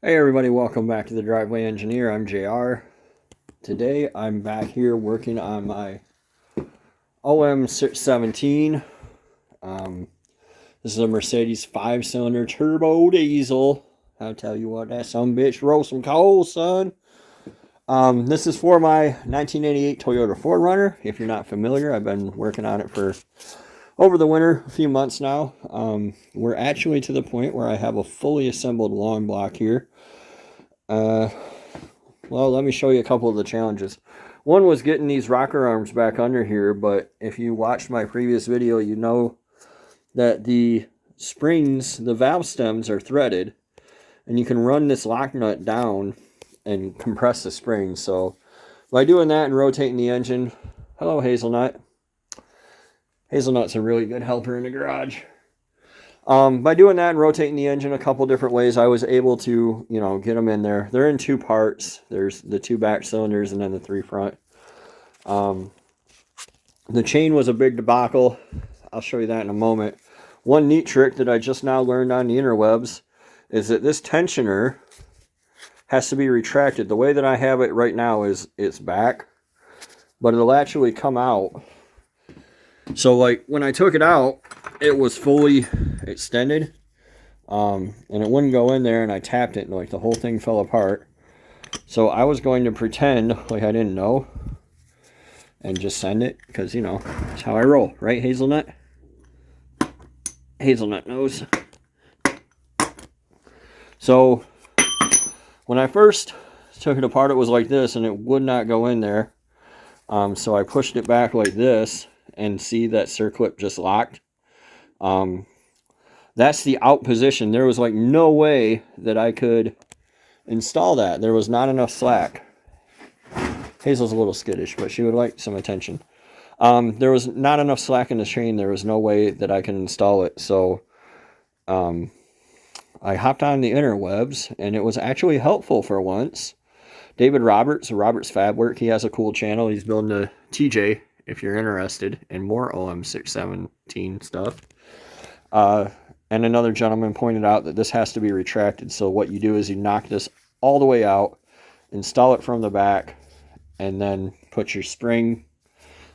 Hey everybody, welcome back to the Driveway Engineer. I'm JR. Today I'm back here working on my OM617. This is a Mercedes 5-cylinder turbo diesel. I'll tell you what, that sumbitch rolls some coals, son. This is for my 1988 Toyota 4runner. If you're not familiar, I've been working on it for over the winter, a few months now. We're actually to the point where I have a fully assembled long block here. Well, let me show you a couple of the challenges. One was getting these rocker arms back under here, but if you watched my previous video, you know that the springs, the valve stems are threaded, and you can run this lock nut down and compress the springs. So by doing that and rotating the engine, hello Hazelnut. Hazelnut's a really good helper in the garage. By doing that and rotating the engine a couple different ways, I was able to, get them in there. They're in two parts. There's the two back cylinders and then the three front. The chain was a big debacle. I'll show you that in a moment. One neat trick that I just now learned on the interwebs is that this tensioner has to be retracted. The way that I have it right now is it's back, but it'll actually come out. So like when I took it out, it was fully extended, and it wouldn't go in there, and I tapped it and like the whole thing fell apart. So I was going to pretend like I didn't know and just send it, because that's how I roll, right Hazelnut? Hazelnut knows. So when I first took it apart, it was like this and it would not go in there. So I pushed it back like this, and see that circlip just locked. That's the out position. There was like no way that I could install that. There was not enough slack. Hazel's a little skittish, but she would like some attention. There was not enough slack in the chain. There was no way that I could install it. So I hopped on the interwebs, and it was actually helpful for once. David Roberts, Roberts Fab Work, he has a cool channel. He's building a TJ, if you're interested in more OM617 stuff. And another gentleman pointed out that this has to be retracted. So what you do is you knock this all the way out, install it from the back, and then put your spring.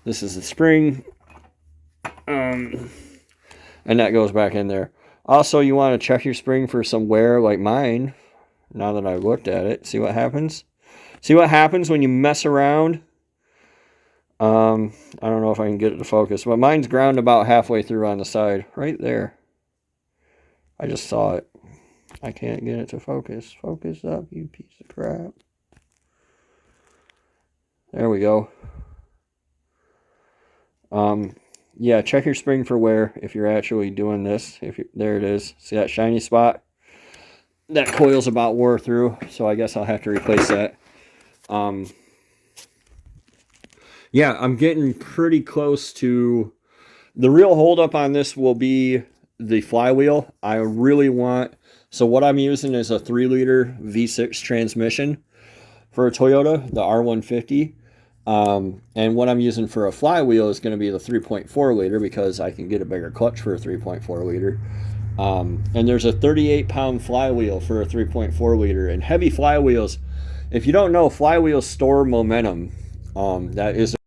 This is the spring. And that goes back in there. Also, you want to check your spring for some wear like mine. Now that I've looked at it, see what happens? See what happens when you mess around? I don't know if I can get it to focus, but mine's ground about halfway through on the side. Right there. I just saw it. I can't get it to focus. Focus up, you piece of crap. There we go. Yeah, check your spring for wear if you're actually doing this. There it is. See that shiny spot? That coil's about wore through, so I guess I'll have to replace that. Yeah, I'm getting pretty close to... The real holdup on this will be the flywheel. I really want... So what I'm using is a 3-liter V6 transmission for a Toyota, the R150. And what I'm using for a flywheel is going to be the 3.4 liter, because I can get a bigger clutch for a 3.4 liter. And there's a 38-pound flywheel for a 3.4 liter. And heavy flywheels, if you don't know, flywheels store momentum. That is